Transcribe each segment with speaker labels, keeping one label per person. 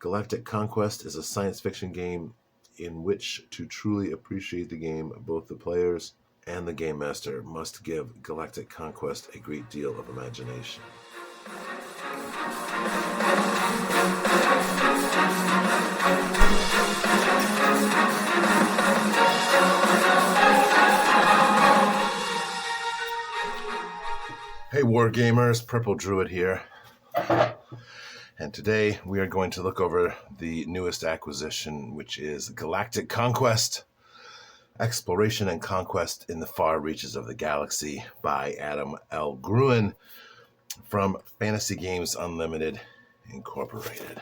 Speaker 1: Galactic Conquest is a science fiction game in which to truly appreciate the game, both the players and the game master must give Galactic Conquest a great deal of imagination. Hey Wargamers, Purple Druid here. And today we are going to look over the newest acquisition, which is Galactic Conquest, Exploration and Conquest in the Far Reaches of the Galaxy by Adam L. Gruen from Fantasy Games Unlimited, Incorporated.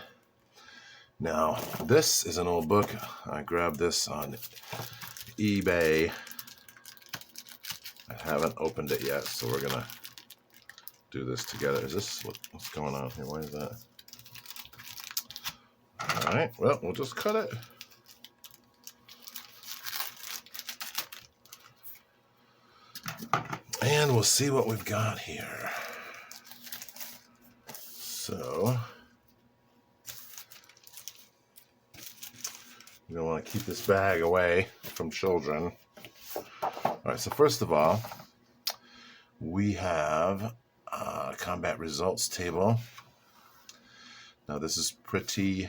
Speaker 1: Now, this is an old book. I grabbed this on eBay. I haven't opened it yet, so we're going to do this together. Is this what's going on here? Why is that? All right, well, we'll just cut it. And we'll see what we've got here. So, you don't want to keep this bag away from children. All right, so first of all, we have a combat results table. Now, this is pretty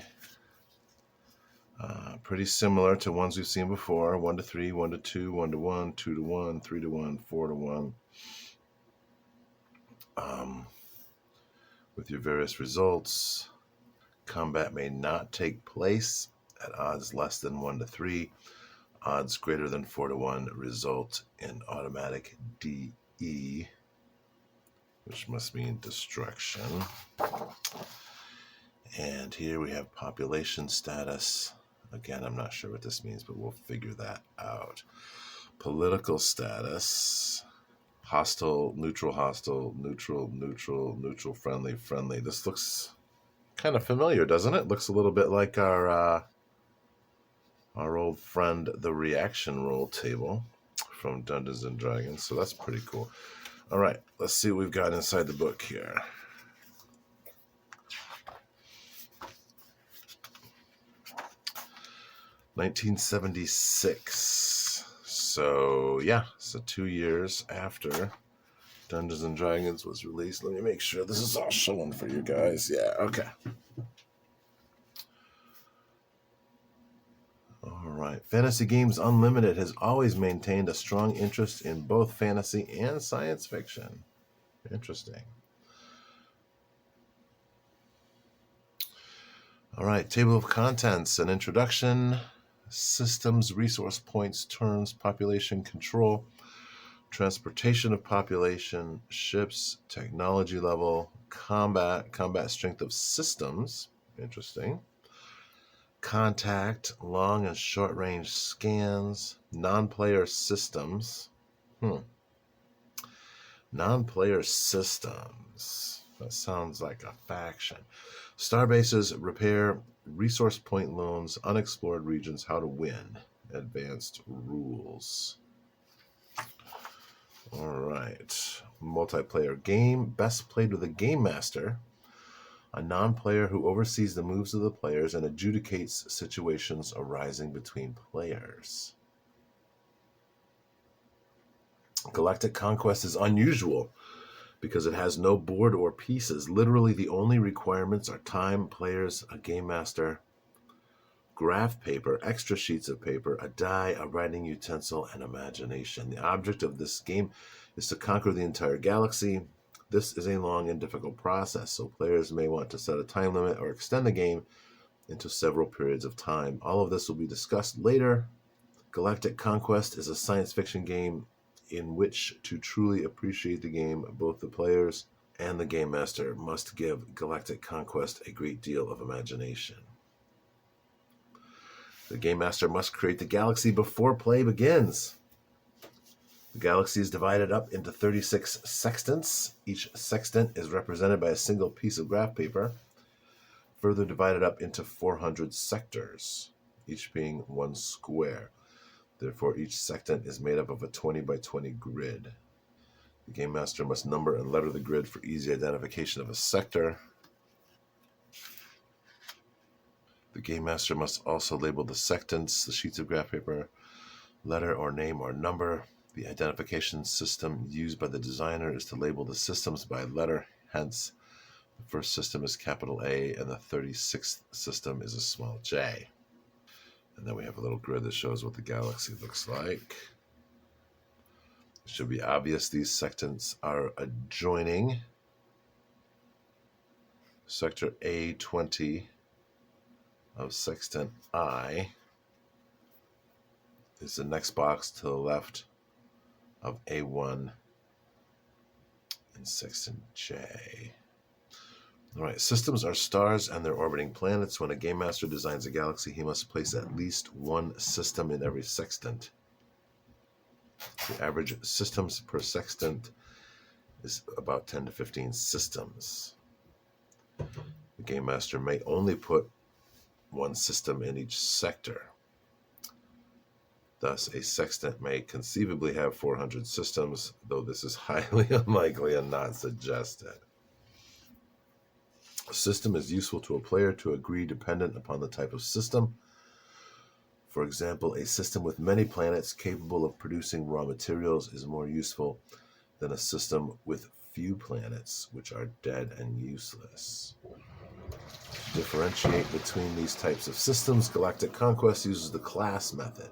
Speaker 1: similar to ones we've seen before. 1 to 3, 1 to 2, 1 to 1, 2 to 1, 3 to 1, 4 to 1. With your various results, combat may not take place at odds less than 1 to 3. Odds greater than 4 to 1 result in automatic DE, which must mean destruction. And here we have population status. Again, I'm not sure what this means, but we'll figure that out. Political status. Hostile, neutral, neutral, friendly. This looks kind of familiar, doesn't it? Looks a little bit like our old friend, the reaction roll table from Dungeons and Dragons. So that's pretty cool. All right, let's see what we've got inside the book here. (1976). So, yeah, so 2 years after Dungeons and Dragons was released. Let me make sure this is all showing for you guys. Yeah, okay. All right. Fantasy Games Unlimited has always maintained a strong interest in both fantasy and science fiction. Interesting. All right, table of contents, an introduction, systems, resource points, turns, population control, transportation of population, ships, technology level, combat strength of systems, interesting, contact, long and short range scans, non-player systems, non-player systems, that sounds like a faction. Starbases, repair, resource point loans, unexplored regions, how to win, advanced rules. All right. Multiplayer game, best played with a game master, a non-player who oversees the moves of the players and adjudicates situations arising between players. Galactic Conquest is unusual because it has no board or pieces. Literally, the only requirements are time, players, a game master, graph paper, extra sheets of paper, a die, a writing utensil, and imagination. The object of this game is to conquer the entire galaxy. This is a long and difficult process, so players may want to set a time limit or extend the game into several periods of time. All of this will be discussed later. Galactic Conquest is a science fiction game in which to truly appreciate the game, both the players and the game master must give Galactic Conquest a great deal of imagination. The game master must create the galaxy before play begins. The galaxy is divided up into 36 sextants. Each sextant is represented by a single piece of graph paper, further divided up into 400 sectors, each being 1 square. Therefore, each sextant is made up of a 20 by 20 grid. The game master must number and letter the grid for easy identification of a sector. The game master must also label the sectants, the sheets of graph paper, letter or name or number. The identification system used by the designer is to label the systems by letter. Hence, the first system is capital A and the 36th system is a small j. And then we have a little grid that shows what the galaxy looks like. It should be obvious these sectants are adjoining. Sector A20 of sextant I is the next box to the left of A1 and sextant J. All right, systems are stars and their orbiting planets. When a game master designs a galaxy, he must place at least one system in every sextant. The average systems per sextant is about 10 to 15 systems. The game master may only put one system in each sector. Thus, a sextant may conceivably have 400 systems, though this is highly unlikely and not suggested. A system is useful to a player to agree dependent upon the type of system. For example, a system with many planets capable of producing raw materials is more useful than a system with few planets, which are dead and useless. To differentiate between these types of systems, Galactic Conquest uses the class method.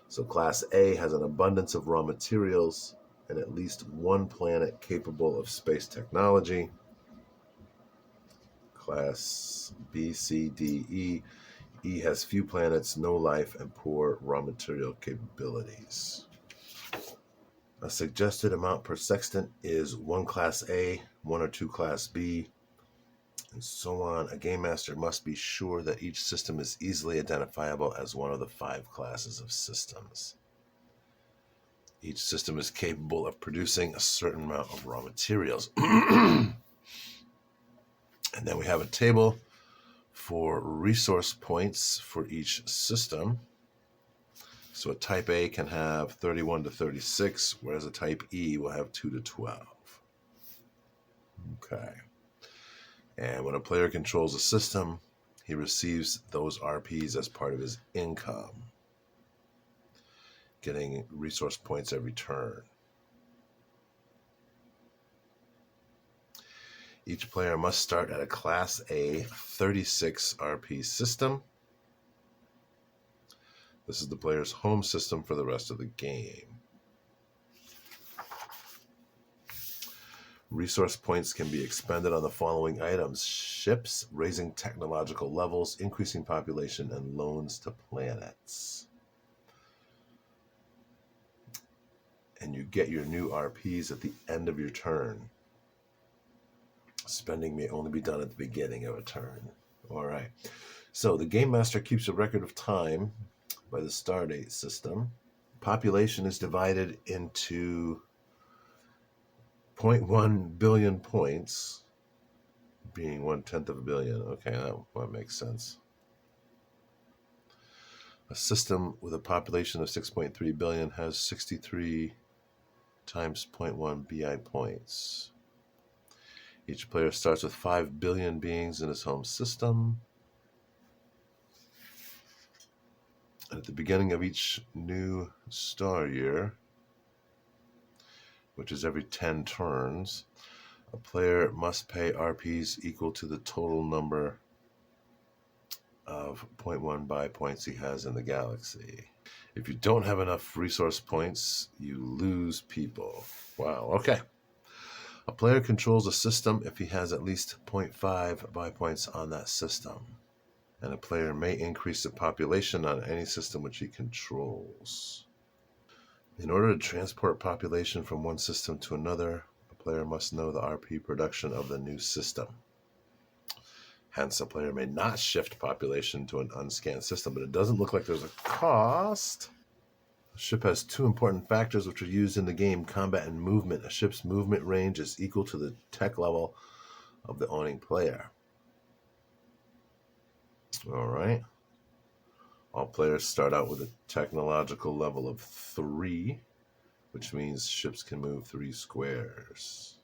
Speaker 1: So Class A has an abundance of raw materials and at least one planet capable of space technology. Class B, C, D, E. E has few planets, no life, and poor raw material capabilities. A suggested amount per sextant is 1 Class A, 1 or 2 Class B, and so on. A game master must be sure that each system is easily identifiable as one of the 5 classes of systems. Each system is capable of producing a certain amount of raw materials. And then we have a table for resource points for each system. So a type A can have 31 to 36, whereas a type E will have 2 to 12. Okay. And when a player controls a system, he receives those RPs as part of his income, getting resource points every turn. Each player must start at a Class A 36 RP system. This is the player's home system for the rest of the game. Resource points can be expended on the following items: ships, raising technological levels, increasing population, and loans to planets. And you get your new RPs at the end of your turn. Spending may only be done at the beginning of a turn. All right. So the Game Master keeps a record of time by the Stardate system. Population is divided into 0.1 billion points, being 1/10 of a billion. Okay, that makes sense. A system with a population of 6.3 billion has 63 times 0.1 BI points. Each player starts with 5 billion beings in his home system. At the beginning of each new star year, which is every 10 turns, a player must pay RPs equal to the total number of 0.1 BI points he has in the galaxy. If you don't have enough resource points, you lose people. Wow, okay. A player controls a system if he has at least 0.5 BI points on that system. And a player may increase the population on any system which he controls. In order to transport population from one system to another, a player must know the RP production of the new system. Hence, a player may not shift population to an unscanned system, but it doesn't look like there's a cost. A ship has 2 important factors which are used in the game: combat and movement. A ship's movement range is equal to the tech level of the owning player. All right. All players start out with a technological level of 3, which means ships can move 3 squares.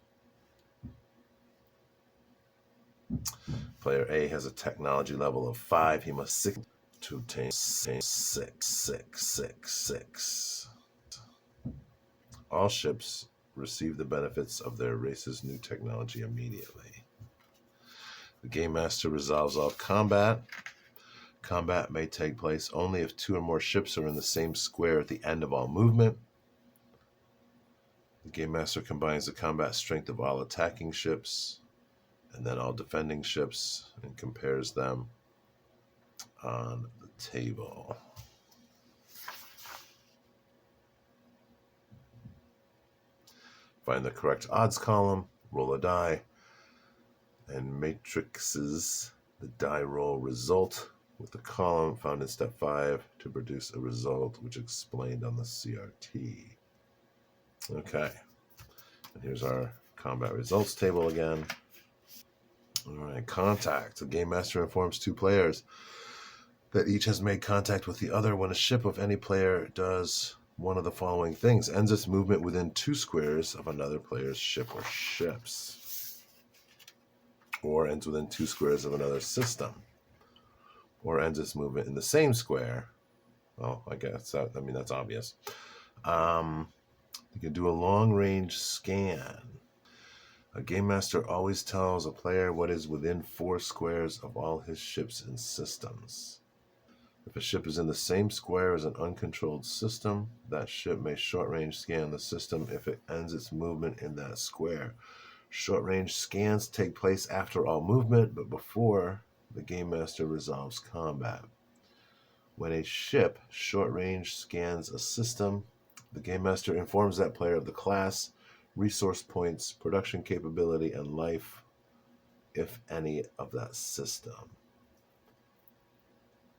Speaker 1: Player A has a technology level of 5. He must 6 to obtain 6. All ships receive the benefits of their race's new technology immediately. The Game Master resolves all combat. Combat may take place only if 2 or more ships are in the same square at the end of all movement. The Game Master combines the combat strength of all attacking ships and then all defending ships and compares them on the table. Find the correct odds column, roll a die, and matrices the die roll result with the column found in step 5 to produce a result which explained on the CRT. Okay, and here's our combat results table again. All right, contact. The Game Master informs 2 players that each has made contact with the other when a ship of any player does one of the following things: ends its movement within 2 squares of another player's ship or ships, or ends within 2 squares of another system, or ends its movement in the same square. Well, I guess that's obvious. You can do a long-range scan. A Game Master always tells a player what is within 4 squares of all his ships and systems. If a ship is in the same square as an uncontrolled system, that ship may short-range scan the system if it ends its movement in that square. Short-range scans take place after all movement, but before the Game Master resolves combat. When a ship short-range scans a system, the Game Master informs that player of the class, resource points, production capability, and life, if any, of that system.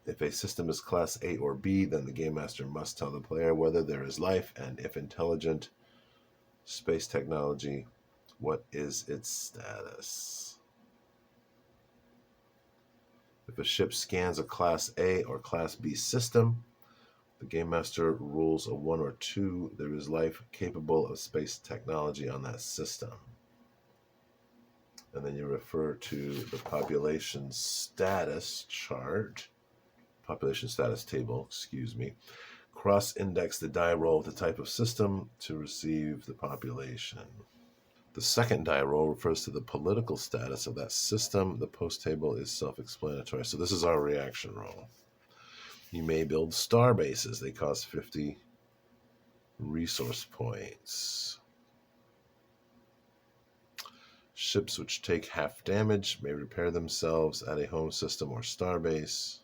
Speaker 1: If a system is class A or B, then the Game Master must tell the player whether there is life, and if intelligent space technology, what is its status. If a ship scans a class A or class B system, the Game Master rules a 1 or 2, there is life capable of space technology on that system. And then you refer to the population status chart. Population status table, cross-index the die roll with the type of system to receive the population. The second die roll refers to the political status of that system. The post table is self-explanatory. So this is our reaction roll. You may build star bases. They cost 50 resource points. Ships which take half damage may repair themselves at a home system or star base.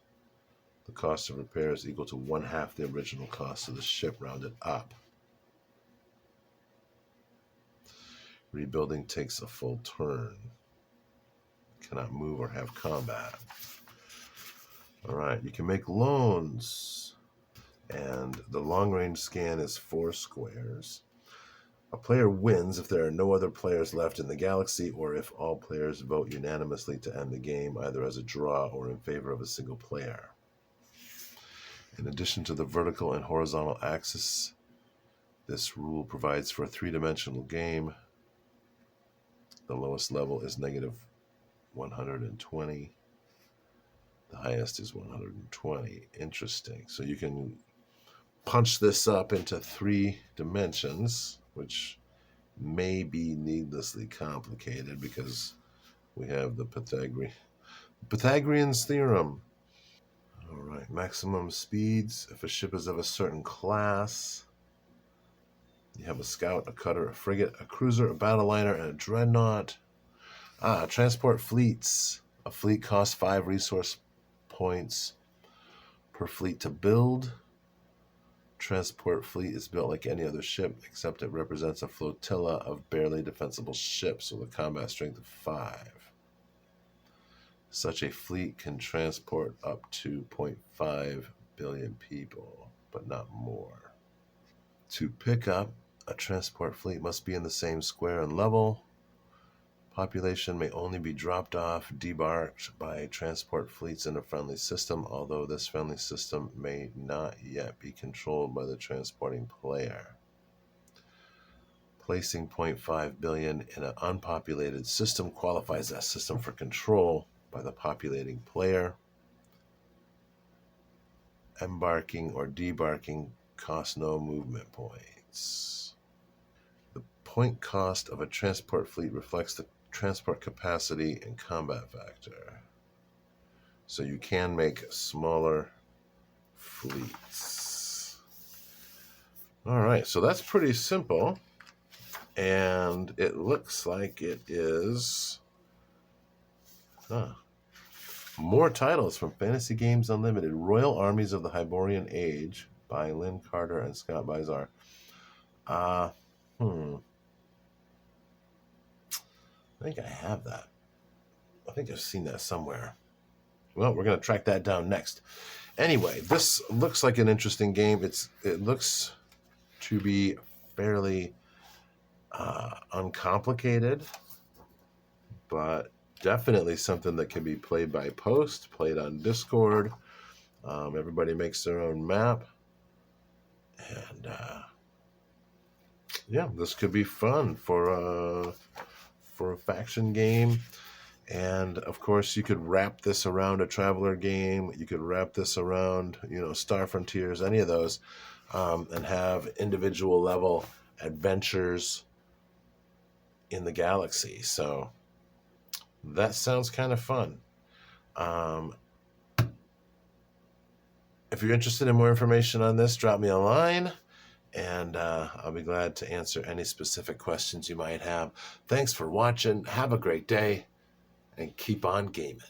Speaker 1: The cost of repair is equal to 1/2 the original cost of the ship rounded up. Rebuilding takes a full turn. Cannot move or have combat. All right, you can make loans. And the long-range scan is 4 squares. A player wins if there are no other players left in the galaxy, or if all players vote unanimously to end the game, either as a draw or in favor of a single player. In addition to the vertical and horizontal axis, this rule provides for a 3-dimensional game. The lowest level is -120. The highest is 120. Interesting. So you can punch this up into 3 dimensions, which may be needlessly complicated because we have the Pythagorean's theorem. All right, maximum speeds. If a ship is of a certain class, you have a scout, a cutter, a frigate, a cruiser, a battle liner, and a dreadnought. Transport fleets. A fleet costs 5 resource points per fleet to build. Transport fleet is built like any other ship, except it represents a flotilla of barely defensible ships with a combat strength of 5. Such a fleet can transport up to 0.5 billion people, but not more. To pick up, a transport fleet must be in the same square and level. Population may only be dropped off, debarked by transport fleets in a friendly system, although this friendly system may not yet be controlled by the transporting player. Placing 0.5 billion in an unpopulated system qualifies that system for control by the populating player. Embarking or debarking costs no movement points. The point cost of a transport fleet reflects the transport capacity and combat factor. So you can make smaller fleets. All right, so that's pretty simple. And it looks like it is more titles from Fantasy Games Unlimited. Royal Armies of the Hyborian Age by Lynn Carter and Scott Bizar. I think I have that. I think I've seen that somewhere. Well, we're going to track that down next. Anyway, this looks like an interesting game. It looks to be fairly uncomplicated, but definitely something that can be played by post, played on Discord. Everybody makes their own map. And yeah, this could be fun for a faction game. And of course, you could wrap this around a Traveler game. You could wrap this around, Star Frontiers, any of those, and have individual level adventures in the galaxy. So that sounds kind of fun. If you're interested in more information on this, drop me a line, and I'll be glad to answer any specific questions you might have. Thanks for watching. Have a great day, and keep on gaming.